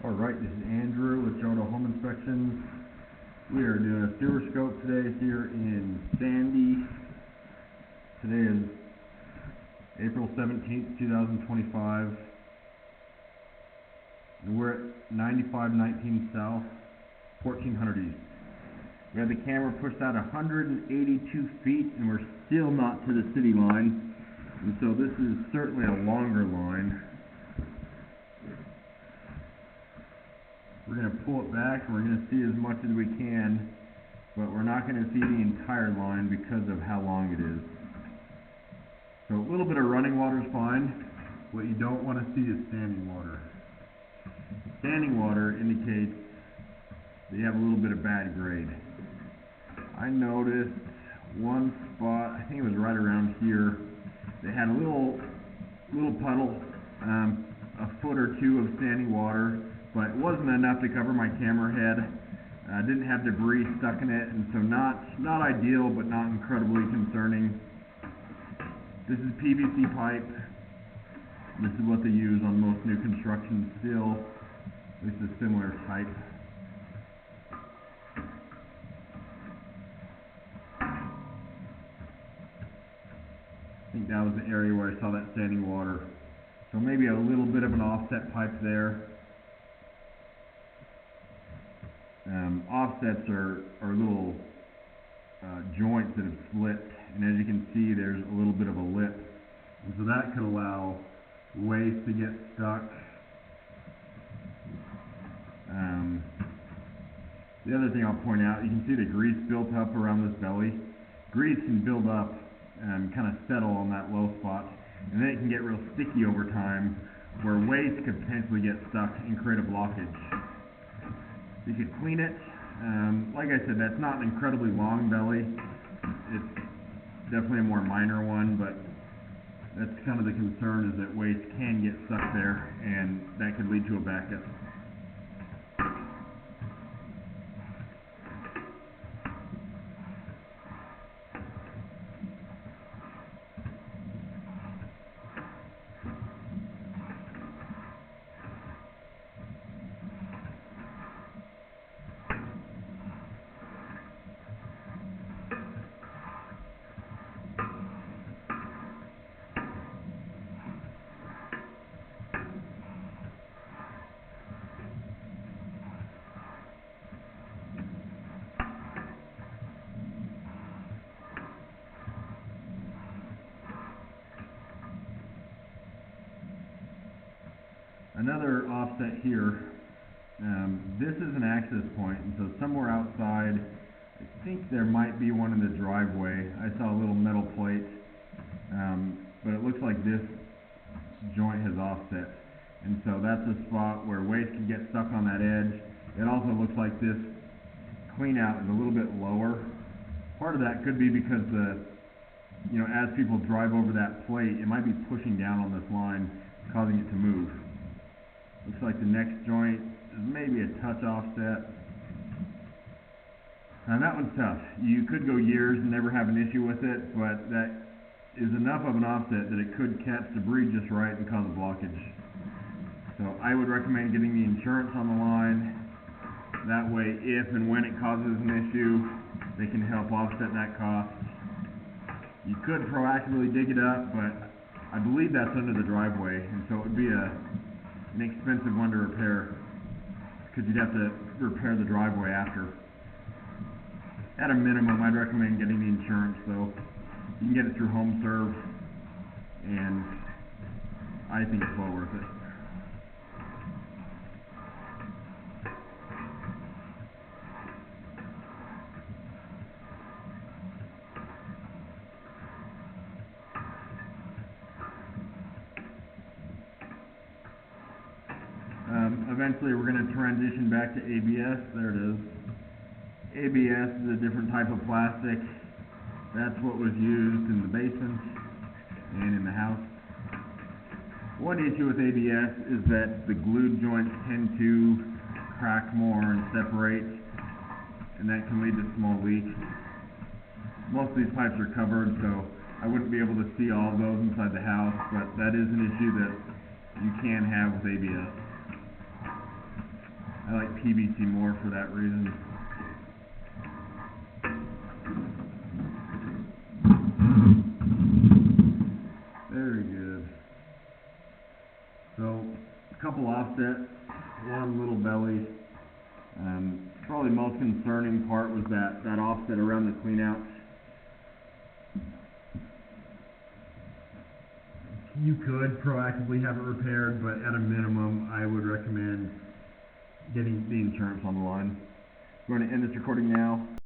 Alright, this is Andrew with Jodo Home Inspections. We are doing a sewer scope today here in Sandy. Today is April 17th, 2025. And we're at 9519 South, 1400 East. We have the camera pushed out 182 feet and we're still not to the city line. And so this is certainly a longer line. We're going to pull it back and we're going to see as much as we can, but we're not going to see the entire line because of how long it is. So a little bit of running water is fine. What you don't want to see is standing water. Standing water indicates that you have a little bit of bad grade. I noticed one spot, I think it was right around here, they had a little puddle, a foot or two of standing water, but it wasn't enough to cover my camera head. Didn't have debris stuck in it, and so not ideal, but not incredibly concerning. This is PVC pipe. This is what they use on most new construction still. This is a similar type. I think that was the area where I saw that standing water. So maybe a little bit of an offset pipe there. Offsets are little joints that have slipped, and as you can see there's a little bit of a lip, and so that could allow waste to get stuck. The other thing I'll point out, you can see the grease built up around this belly. Grease can build up and kind of settle on that low spot, and then it can get real sticky over time where waste could potentially get stuck and create a blockage. You could clean it. Like I said, that's not an incredibly long belly. It's definitely a more minor one, but that's kind of the concern, is that waste can get stuck there and that could lead to a backup. Another offset here, this is an access point, and so somewhere outside, I think there might be one in the driveway. I saw a little metal plate, but it looks like this joint has offset, and so that's a spot where waste can get stuck on that edge. It also looks like this clean out is a little bit lower. Part of that could be because as people drive over that plate, it might be pushing down on this line, causing it to move. Looks like the next joint is maybe a touch offset. Now that one's tough. You could go years and never have an issue with it, but that is enough of an offset that it could catch debris just right and cause a blockage. So I would recommend getting the insurance on the line. That way, if and when it causes an issue, they can help offset that cost. You could proactively dig it up, but I believe that's under the driveway, and so it would be an expensive one to repair, because you'd have to repair the driveway after. At a minimum, I'd recommend getting the insurance, though. You can get it through HomeServe, and I think it's well worth it. Eventually we're going to transition back to ABS. There it is. ABS is a different type of plastic. That's what was used in the basement and in the house. One issue with ABS is that the glued joints tend to crack more and separate, and that can lead to small leaks. Most of these pipes are covered, so I wouldn't be able to see all of those inside the house, but that is an issue that you can have with ABS. I like PVC more for that reason. Very good. So, a couple offsets, one little belly. Probably most concerning part was that offset around the cleanout. You could proactively have it repaired, but at a minimum, I would recommend getting the insurance on the line. We're going to end this recording now.